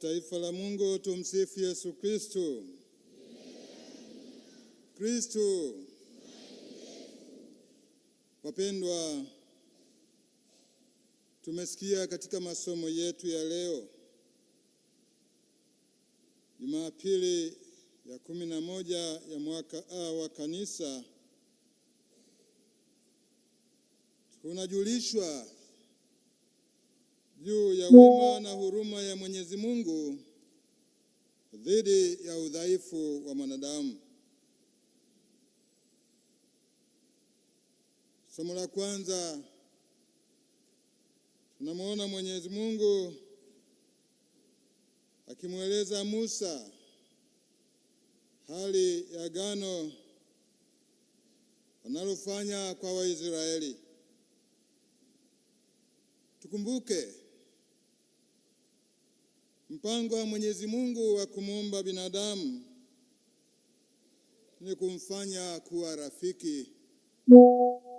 Taifa la Mungu, tumsifu Yesu Kristo. Kristo. Wapendwa, tumesikia katika masomo yetu ya leo, Jumapili ya 11 ya mwaka A wa kanisa, tunajulishwa juu ya wema na huruma ya Mwenyezi Mungu dhidi ya udhaifu wa mwanadamu. Somo la kwanza, tunamwona Mwenyezi Mungu akimweleza Musa hali ya agano analofanya kwa Waisraeli. Tukumbuke mpango wa Mwenyezi Mungu wa kumuumba binadamu ni kumfanya kuwa rafiki,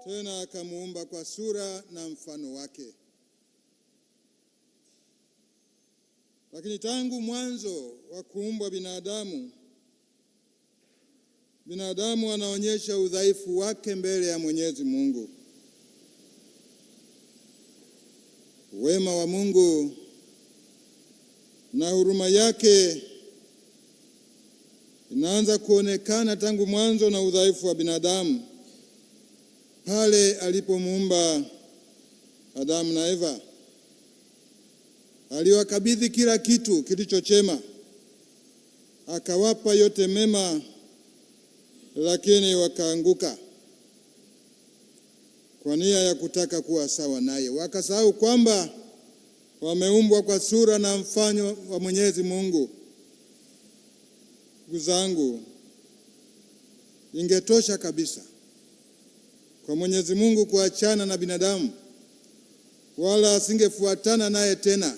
tena akamuumba kwa sura na mfano wake. Lakini tangu mwanzo wa kuumbwa binadamu anaonyesha udhaifu wake mbele ya Mwenyezi Mungu. Wema wa Mungu na huruma yake inaanza kuonekana tangu mwanzo na udhaifu wa binadamu pale alipomuumba Adamu na Eva. Aliwakabidhi kila kitu kilicho chema, akawapa yote mema, lakini wakaanguka kwa nia ya kutaka kuwa sawa naye. Wakasahau kwamba wameumbwa kwa sura na mfano wa Mwenyezi Mungu. Ndugu zangu, ingetosha kabisa kwa Mwenyezi Mungu kuachana na binadamu, wala asingefuatana naye tena.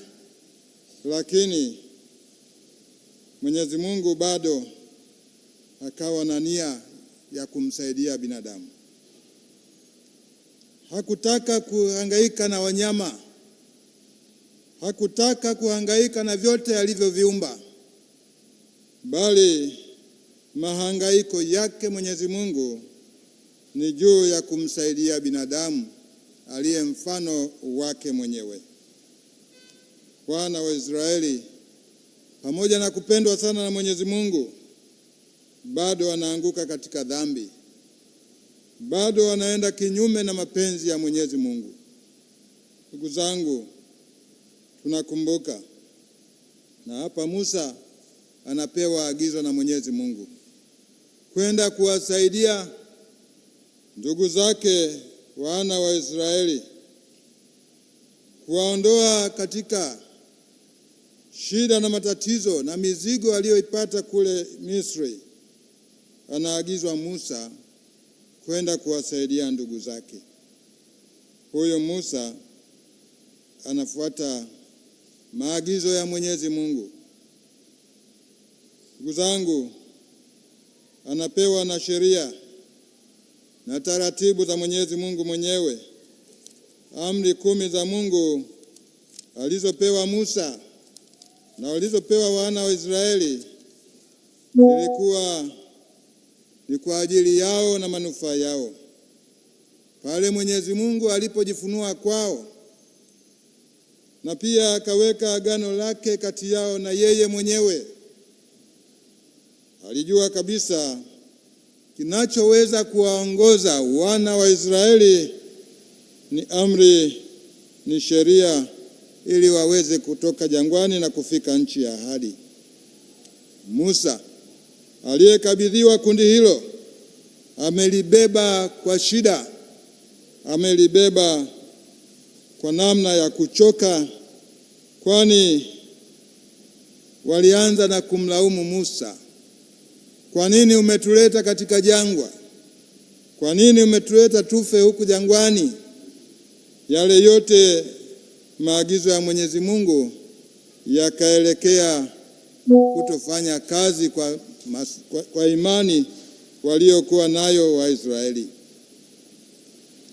Lakini Mwenyezi Mungu bado akawa na nia ya kumsaidia binadamu. Hakutaka kuhangaika na wanyama, hakutaka kuhangaika na vyote alivyoviumba, bali mahangaiko yake Mwenyezi Mungu ni juu ya kumsaidia binadamu aliye mfano wake mwenyewe. Wana wa Israeli, pamoja na kupendwa sana na Mwenyezi Mungu, bado wanaanguka katika dhambi, bado wanaenda kinyume na mapenzi ya Mwenyezi Mungu. Ndugu zangu, tunakumbuka, na hapa Musa anapewa agizo na Mwenyezi Mungu kwenda kuwasaidia ndugu zake wana wa Israeli, kuwaondoa katika shida na matatizo na mizigo aliyoipata kule Misri. Anaagizwa Musa kwenda kuwasaidia ndugu zake. Huyo Musa anafuata maagizo ya Mwenyezi Mungu. Ndugu zangu, anapewa na sheria na taratibu za Mwenyezi Mungu mwenyewe. Amri 10 za Mungu alizopewa Musa na walizopewa wana wa Israeli ilikuwa ni kwa ajili yao na manufaa yao. Pale Mwenyezi Mungu alipojifunua kwao, na pia akaweka agano lake kati yao na yeye mwenyewe, alijua kabisa kinachoweza kuwaongoza wana wa Israeli ni amri, ni sheria, ili waweze kutoka jangwani na kufika nchi ya ahadi. Musa aliyekabidhiwa kundi hilo amelibeba kwa shida, amelibeba kwa namna ya kuchoka, kwani walianza na kumlaumu Musa. Kwa nini umetuleta katika jangwa? Kwa nini umetuleta tufe huku jangwani? Yale yote maagizo ya Mwenyezi Mungu yakaelekea kutofanya kazi kwa imani waliokuwa nayo Waisraeli.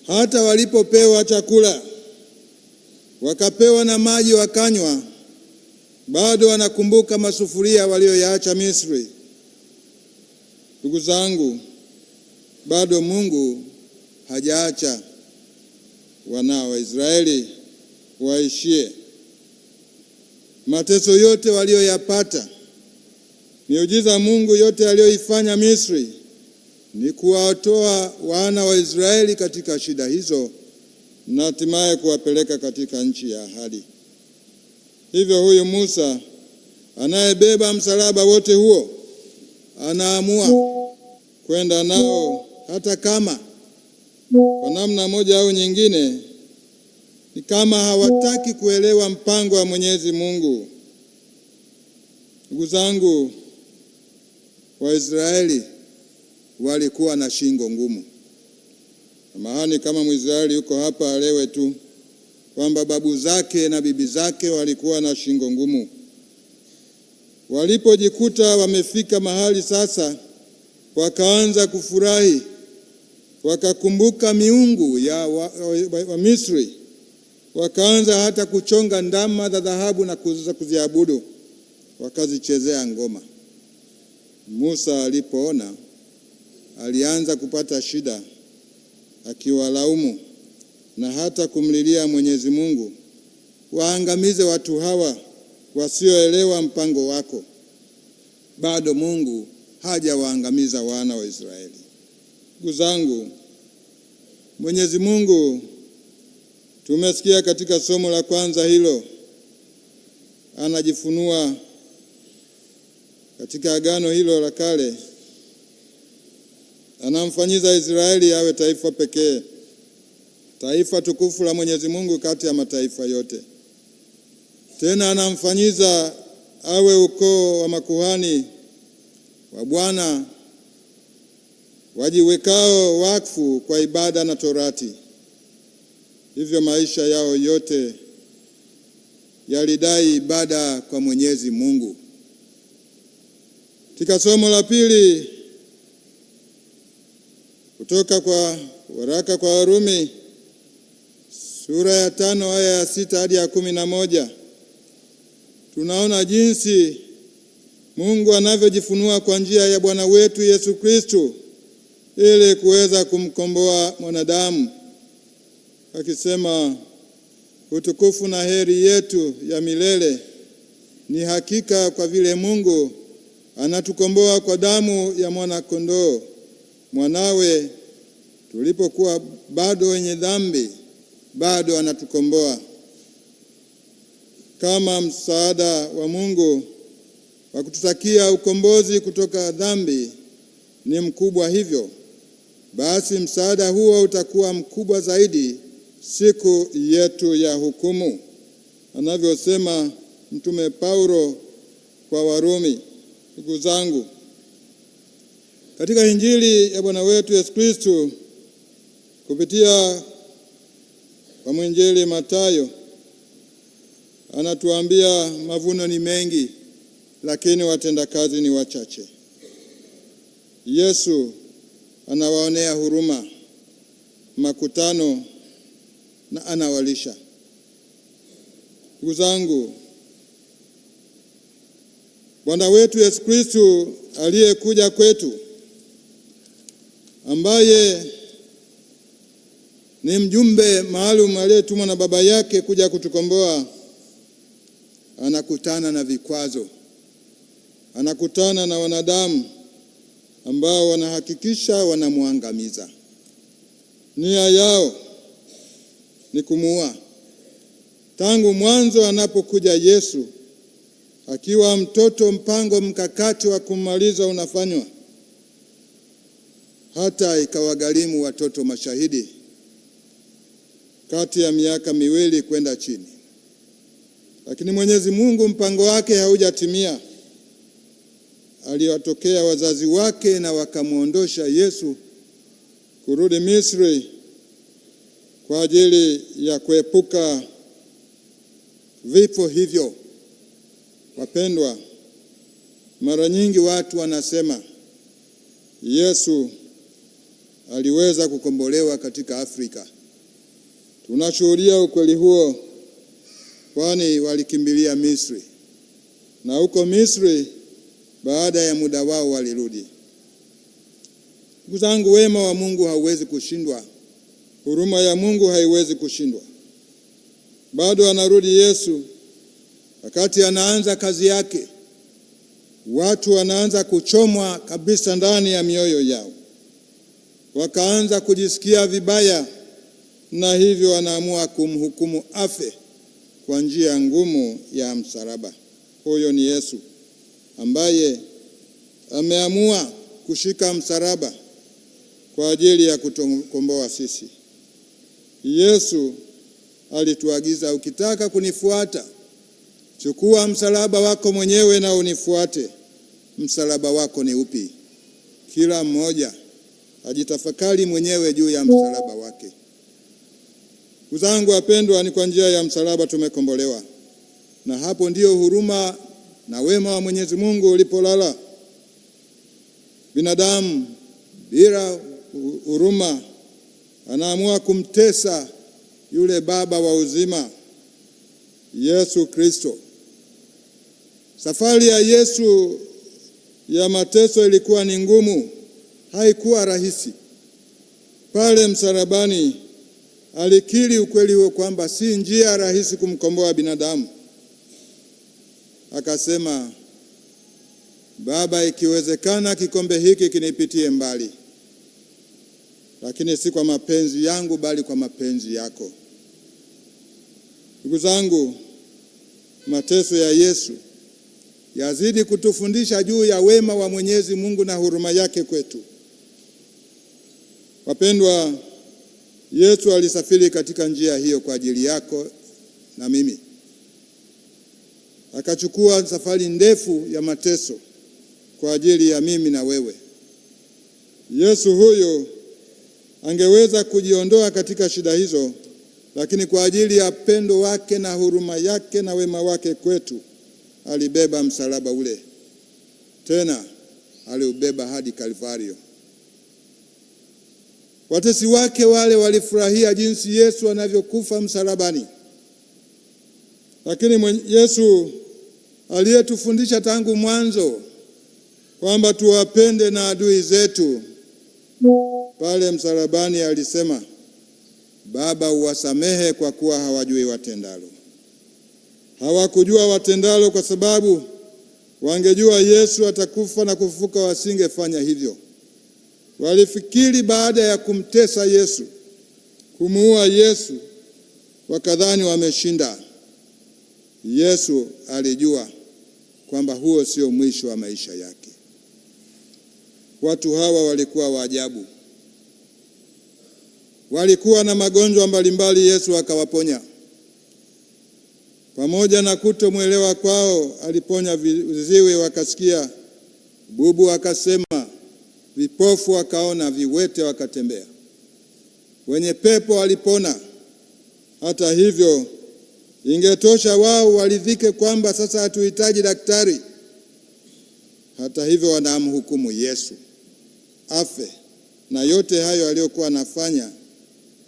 Hata walipopewa chakula, wakapewa na maji wakanywa, bado wanakumbuka masufuria walioyaacha Misri. Ndugu zangu, bado Mungu hajaacha wana wa Israeli waishie. Mateso yote walioyapata, miujiza Mungu yote aliyoifanya Misri, ni kuwatoa wana wa Israeli katika shida hizo na hatimaye kuwapeleka katika nchi ya ahadi. Hivyo huyu Musa anayebeba msalaba wote huo anaamua kwenda nao, hata kama kwa namna moja au nyingine ni kama hawataki kuelewa mpango wa Mwenyezi Mungu. Ndugu zangu, Waisraeli walikuwa na shingo ngumu. Mahani kama Mwisraeli yuko hapa alewe tu kwamba babu zake na bibi zake walikuwa na shingo ngumu. Walipojikuta wamefika mahali sasa, wakaanza kufurahi, wakakumbuka miungu ya wa Misri, wakaanza hata kuchonga ndama za dhahabu na kuziabudu, wakazichezea ngoma. Musa alipoona, alianza kupata shida, akiwalaumu na hata kumlilia Mwenyezi Mungu, waangamize watu hawa wasioelewa mpango wako. Bado Mungu hajawaangamiza wana wa Israeli. Ndugu zangu, Mwenyezi Mungu, tumesikia katika somo la kwanza hilo, anajifunua katika agano hilo la kale, anamfanyiza Israeli awe taifa pekee, taifa tukufu la Mwenyezi Mungu kati ya mataifa yote. Tena anamfanyiza awe ukoo wa makuhani wa Bwana, wajiwekao wakfu kwa ibada na Torati. Hivyo maisha yao yote yalidai ibada kwa Mwenyezi Mungu. Katika somo la pili kutoka kwa waraka kwa Warumi sura ya 5 aya ya 6 hadi ya 11, tunaona jinsi Mungu anavyojifunua kwa njia ya Bwana wetu Yesu Kristo ili kuweza kumkomboa mwanadamu, akisema, utukufu na heri yetu ya milele ni hakika kwa vile Mungu anatukomboa kwa damu ya mwana-kondoo mwanawe. Tulipokuwa bado wenye dhambi, bado anatukomboa. Kama msaada wa Mungu wa kututakia ukombozi kutoka dhambi ni mkubwa hivyo, basi msaada huo utakuwa mkubwa zaidi siku yetu ya hukumu, anavyosema Mtume Paulo kwa Warumi. Ndugu zangu, katika Injili ya Bwana wetu Yesu Kristo kupitia kwa mwinjili Mathayo, anatuambia mavuno ni mengi, lakini watendakazi ni wachache. Yesu anawaonea huruma makutano na anawalisha. Ndugu zangu, Bwana wetu Yesu Kristo aliyekuja kwetu, ambaye ni mjumbe maalum aliyetumwa na Baba yake kuja kutukomboa, anakutana na vikwazo, anakutana na wanadamu ambao wanahakikisha wanamwangamiza. Nia yao ni kumuua. Tangu mwanzo anapokuja Yesu akiwa mtoto, mpango mkakati wa kumaliza unafanywa, hata ikawagharimu watoto mashahidi kati ya miaka 2 kwenda chini. Lakini Mwenyezi Mungu mpango wake haujatimia. Aliwatokea wazazi wake na wakamwondosha Yesu kurudi Misri kwa ajili ya kuepuka vifo hivyo. Wapendwa, mara nyingi watu wanasema Yesu aliweza kukombolewa katika Afrika. Tunashuhudia ukweli huo, kwani walikimbilia Misri. na huko Misri baada ya muda wao walirudi. Ndugu zangu, wema wa Mungu hauwezi kushindwa. Huruma ya Mungu haiwezi kushindwa. Bado anarudi Yesu. Wakati anaanza kazi yake, watu wanaanza kuchomwa kabisa ndani ya mioyo yao, wakaanza kujisikia vibaya, na hivyo wanaamua kumhukumu afe kwa njia ngumu ya msalaba. Huyo ni Yesu ambaye ameamua kushika msalaba kwa ajili ya kutukomboa sisi. Yesu alituagiza, ukitaka kunifuata, chukua msalaba wako mwenyewe na unifuate. Msalaba wako ni upi? Kila mmoja ajitafakari mwenyewe juu ya msalaba wake. Ndugu zangu wapendwa, ni kwa njia ya msalaba tumekombolewa, na hapo ndio huruma na wema wa Mwenyezi Mungu ulipolala. Binadamu bila huruma anaamua kumtesa yule baba wa uzima, Yesu Kristo. Safari ya Yesu ya mateso ilikuwa ni ngumu, haikuwa rahisi. Pale msalabani alikiri ukweli huo kwamba si njia rahisi kumkomboa binadamu. Akasema, Baba, ikiwezekana kikombe hiki kinipitie mbali, lakini si kwa mapenzi yangu bali kwa mapenzi yako. Ndugu zangu, mateso ya Yesu yazidi kutufundisha juu ya wema wa Mwenyezi Mungu na huruma yake kwetu. Wapendwa, Yesu alisafiri katika njia hiyo kwa ajili yako na mimi. Akachukua safari ndefu ya mateso kwa ajili ya mimi na wewe. Yesu huyo angeweza kujiondoa katika shida hizo, lakini kwa ajili ya pendo wake na huruma yake na wema wake kwetu, alibeba msalaba ule. Tena aliubeba hadi Kalvario. Watesi wake wale walifurahia jinsi Yesu anavyokufa msalabani. Lakini Yesu aliyetufundisha tangu mwanzo kwamba tuwapende na adui zetu, pale msalabani alisema, Baba, uwasamehe kwa kuwa hawajui watendalo. Hawakujua watendalo kwa sababu wangejua Yesu atakufa na kufufuka, wasingefanya hivyo. Walifikiri baada ya kumtesa Yesu, kumuua Yesu, wakadhani wameshinda. Yesu alijua kwamba huo sio mwisho wa maisha yake. Watu hawa walikuwa wa ajabu. Walikuwa na magonjwa mbalimbali, Yesu akawaponya. Pamoja na kutomwelewa kwao, aliponya viziwi wakasikia, bubu akasema, vipofu wakaona, viwete wakatembea, wenye pepo walipona. Hata hivyo, ingetosha wao waridhike kwamba sasa hatuhitaji daktari. Hata hivyo, wanamhukumu Yesu afe, na yote hayo aliyokuwa anafanya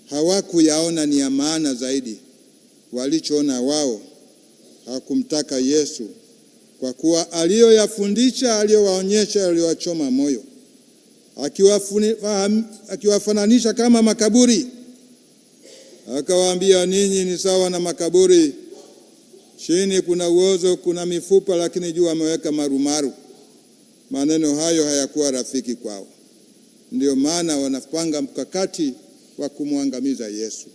hawakuyaona ni ya maana zaidi. Walichoona wao, hakumtaka Yesu, kwa kuwa aliyoyafundisha, aliyowaonyesha, aliwachoma moyo, akiwafananisha kama makaburi. Akawaambia, ninyi ni sawa na makaburi. Chini kuna uozo, kuna mifupa, lakini juu ameweka marumaru. Maneno hayo hayakuwa rafiki kwao. Ndio maana wanapanga mkakati wa kumwangamiza Yesu.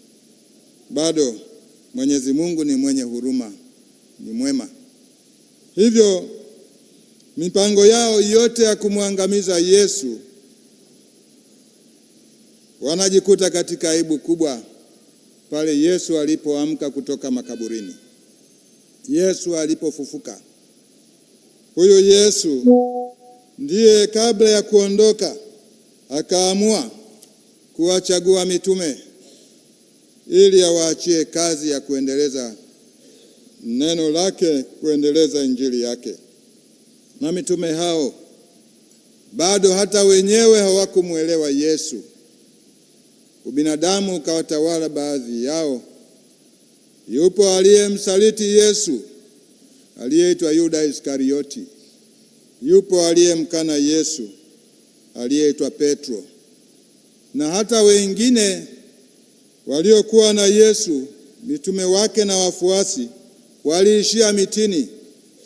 Bado Mwenyezi Mungu ni mwenye huruma, ni mwema. Hivyo mipango yao yote ya kumwangamiza Yesu, wanajikuta katika aibu kubwa pale Yesu alipoamka kutoka makaburini, Yesu alipofufuka. Huyo Yesu ndiye kabla ya kuondoka akaamua kuwachagua mitume ili awaachie kazi ya kuendeleza neno lake, kuendeleza injili yake. Na mitume hao bado hata wenyewe hawakumuelewa Yesu. Ubinadamu ukawatawala baadhi yao. Yupo aliyemsaliti Yesu, aliyeitwa Yuda Iskarioti. Yupo aliyemkana Yesu aliyeitwa Petro, na hata wengine waliokuwa na Yesu, mitume wake na wafuasi, waliishia mitini.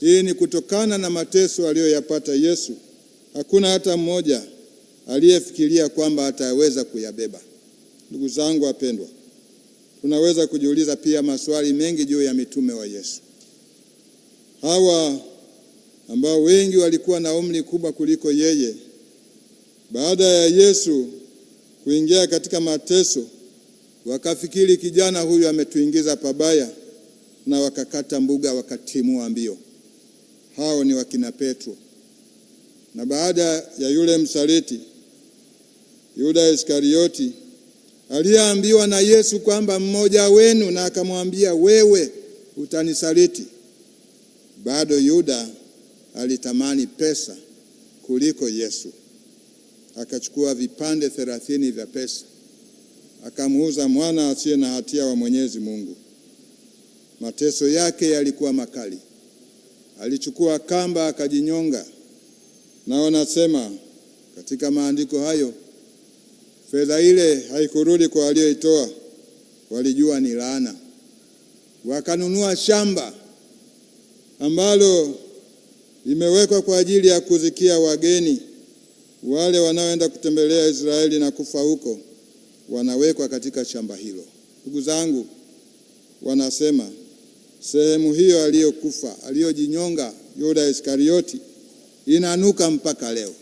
Hii ni kutokana na mateso aliyoyapata Yesu. Hakuna hata mmoja aliyefikiria kwamba ataweza kuyabeba. Ndugu zangu wapendwa, tunaweza kujiuliza pia maswali mengi juu ya mitume wa Yesu. Hawa ambao wengi walikuwa na umri kubwa kuliko yeye, baada ya Yesu kuingia katika mateso, wakafikiri kijana huyu ametuingiza pabaya, na wakakata mbuga, wakatimua mbio. Hao ni wakina Petro. Na baada ya yule msaliti Yuda Iskarioti aliyeambiwa na Yesu kwamba mmoja wenu, na akamwambia wewe utanisaliti, bado Yuda alitamani pesa kuliko Yesu. Akachukua vipande 30 vya pesa, akamuuza mwana asiye na hatia wa Mwenyezi Mungu. Mateso yake yalikuwa makali. Alichukua kamba akajinyonga. Na wanasema katika maandiko hayo, fedha ile haikurudi kwa aliyoitoa, walijua ni laana. Wakanunua shamba ambalo limewekwa kwa ajili ya kuzikia wageni wale wanaoenda kutembelea Israeli na kufa huko, wanawekwa katika shamba hilo. Ndugu zangu, wanasema sehemu hiyo aliyokufa, aliyojinyonga Yuda Iskarioti, inanuka mpaka leo.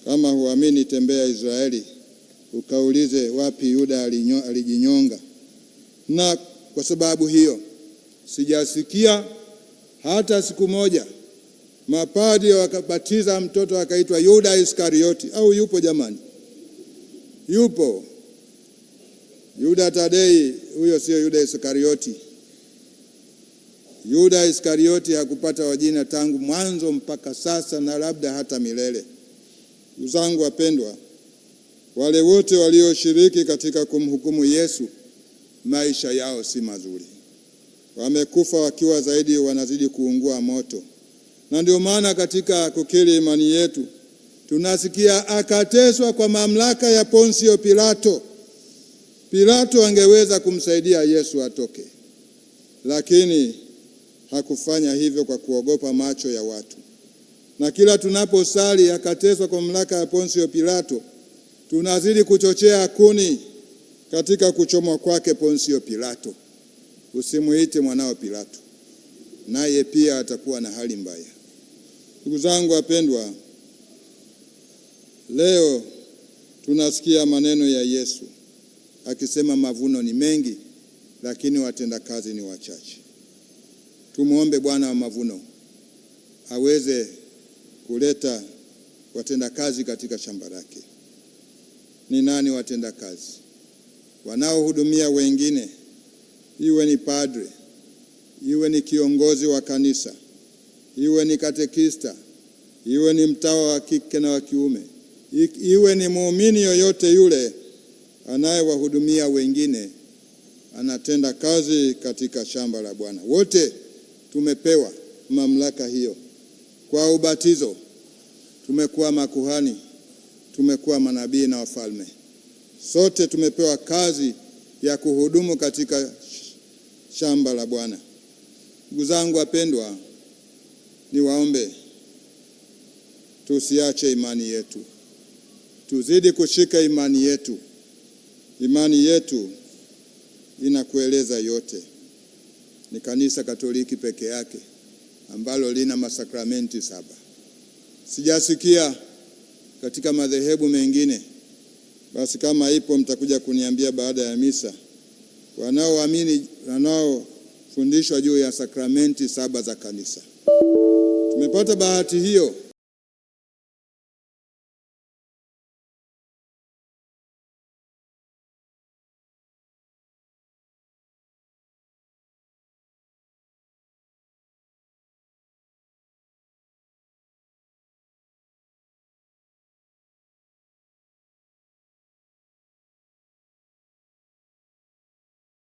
Kama huamini, tembea Israeli ukaulize wapi Yuda alijinyonga. Na kwa sababu hiyo sijasikia hata siku moja mapadri wakabatiza mtoto akaitwa Yuda Iskarioti. Au yupo jamani? Yupo. Yuda Tadei, huyo sio Yuda Iskarioti. Yuda Iskarioti hakupata wajina tangu mwanzo mpaka sasa, na labda hata milele. Ndugu zangu wapendwa, wale wote walioshiriki katika kumhukumu Yesu, maisha yao si mazuri. Wamekufa wakiwa zaidi wanazidi kuungua moto. Na ndio maana katika kukiri imani yetu tunasikia akateswa kwa mamlaka ya Ponsio Pilato. Pilato angeweza kumsaidia Yesu atoke, lakini hakufanya hivyo kwa kuogopa macho ya watu. Na kila tunaposali akateswa kwa mamlaka ya Ponsio Pilato, tunazidi kuchochea kuni katika kuchomwa kwake Ponsio Pilato. Usimuite mwanao Pilato, naye pia atakuwa na hali mbaya. Ndugu zangu wapendwa, leo tunasikia maneno ya Yesu akisema mavuno ni mengi, lakini watendakazi ni wachache. Tumuombe Bwana wa mavuno aweze kuleta watendakazi katika shamba lake. Ni nani watendakazi? Wanaohudumia wengine, iwe ni padre, iwe ni kiongozi wa kanisa, iwe ni katekista, iwe ni mtawa wa kike na wa kiume, iwe ni muumini yoyote yule anayewahudumia wengine, anatenda kazi katika shamba la Bwana. Wote tumepewa mamlaka hiyo. Kwa ubatizo tumekuwa makuhani, tumekuwa manabii na wafalme. Sote tumepewa kazi ya kuhudumu katika shamba la Bwana. Ndugu zangu wapendwa, niwaombe tusiache imani yetu. Tuzidi kushika imani yetu. Imani yetu inakueleza yote. Ni kanisa Katoliki peke yake ambalo lina masakramenti 7. Sijasikia katika madhehebu mengine. Basi kama ipo mtakuja kuniambia baada ya misa. Wanaoamini, wanaofundishwa juu ya sakramenti 7 za kanisa. Tumepata bahati hiyo